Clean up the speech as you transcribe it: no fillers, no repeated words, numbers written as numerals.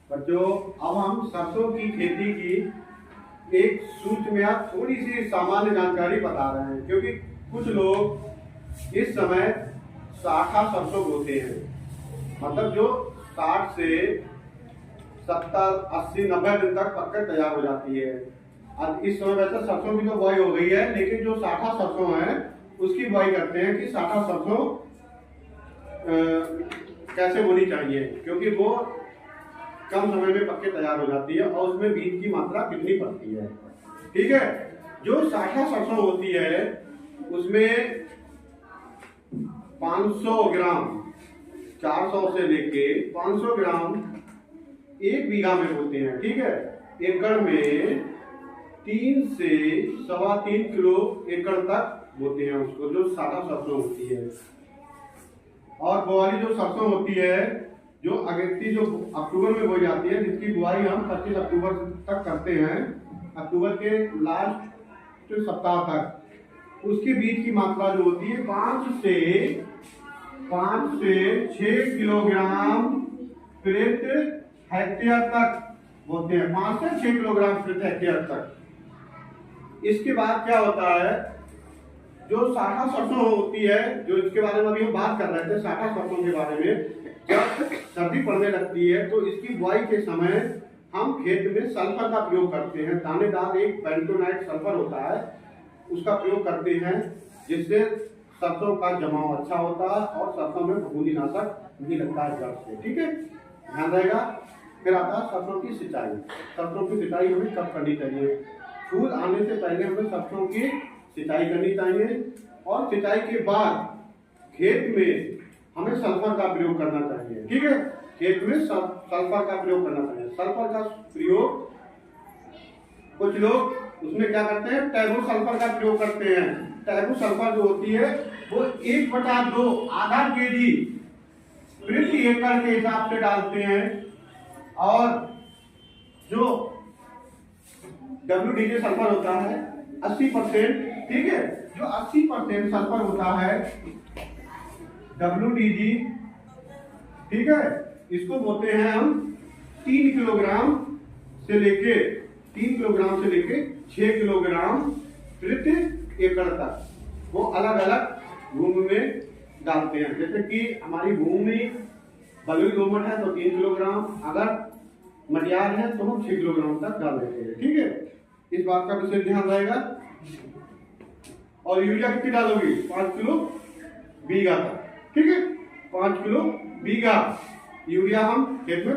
बच्चों, अब हम सरसों की खेती की एक सूक्ष्म या थोड़ी सी सामान्य जानकारी बता रहे हैं, क्योंकि कुछ लोग इस समय शाखा सरसों बोते हैं, मतलब जो 60 से 70, 80, 90 दिन तक पककर तैयार हो जाती है। अब इस समय वैसे सरसों की तो बुआई हो गई है, लेकिन जो शाखा सरसों है उसकी बुआई करते हैं कि शाखा सरसों कैसे बोनी चाहिए, क्योंकि वो कम समय में पक के तैयार हो जाती है और उसमें बीज की मात्रा कितनी पड़ती है। ठीक है, जो शाखा सरसों होती है उसमें 500 ग्राम, 400 से लेके 500 ग्राम 1 बीघा में होते हैं। ठीक है, एकड़ में 3 से 3.25 किलो एकड़ तक बोते हैं उसको, जो शाखा सरसों होती है। और बुआई जो सरसों होती है जो अगेती जो अक्टूबर में बोई जाती है, जिसकी बुआई हम 25 अक्टूबर तक करते हैं, अक्टूबर के लास्ट सप्ताह तक, उसके बीज की मात्रा जो होती है 5 से 6 किलोग्राम प्रति हेक्टेयर तक बोते हैं। 5 से 6 किलोग्राम प्रति हेक्टेयर तक। इसके बाद क्या होता है, जो शाखा सरसों होती है, जो इसके बारे में अभी हम बात कर रहे थे, शाखा सरसों के बारे में, जब सर्दी पड़ने लगती है तो इसकी बुआई के समय हम खेत में सल्फर का प्रयोग करते हैं। दानेदार एक बेंटोनाइट सल्फर होता है, उसका प्रयोग करते हैं, जिससे सरसों का जमाव अच्छा होता है और सरसों में फफूंदीनाशक नहीं लगता है जड़ से। ठीक है, ध्यान रहेगा। फिर आता है सरसों की सिंचाई। सरसों की सिंचाई हमें कब करनी चाहिए? फूल आने से पहले हमें सरसों की सिंचाई करनी चाहिए, और सिंचाई के बाद खेत में हमें सल्फर का प्रयोग करना चाहिए। ठीक है, खेत में सल्फर का प्रयोग करना चाहिए। सल्फर का प्रयोग कुछ लोग उसमें क्या करते हैं, टैबू सल्फर का प्रयोग करते हैं। टैबू सल्फर जो होती है वो 1/2 आधा केजी प्रति एकड़ के हिसाब से डालते हैं। और जो WDG सल्फर होता है 80%, ठीक है, जो 80% सल्फर होता है WDG, ठीक है, इसको बोलते हैं हम 3 किलोग्राम से लेके 6 किलोग्राम प्रति एकड़ तक, वो अलग अलग भूमि में डालते हैं। जैसे कि हमारी भूमि बलुई दोमट है तो 3 किलोग्राम, अगर मटियार है तो हम 6 किलोग्राम तक डाल देते हैं। ठीक है, इस बात का विशेष ध्यान रहेगा। और यूरिया कितनी डालोगी? 5 किलो बीघा तक। ठीक है, 5 किलो बीघा यूरिया हम खेत में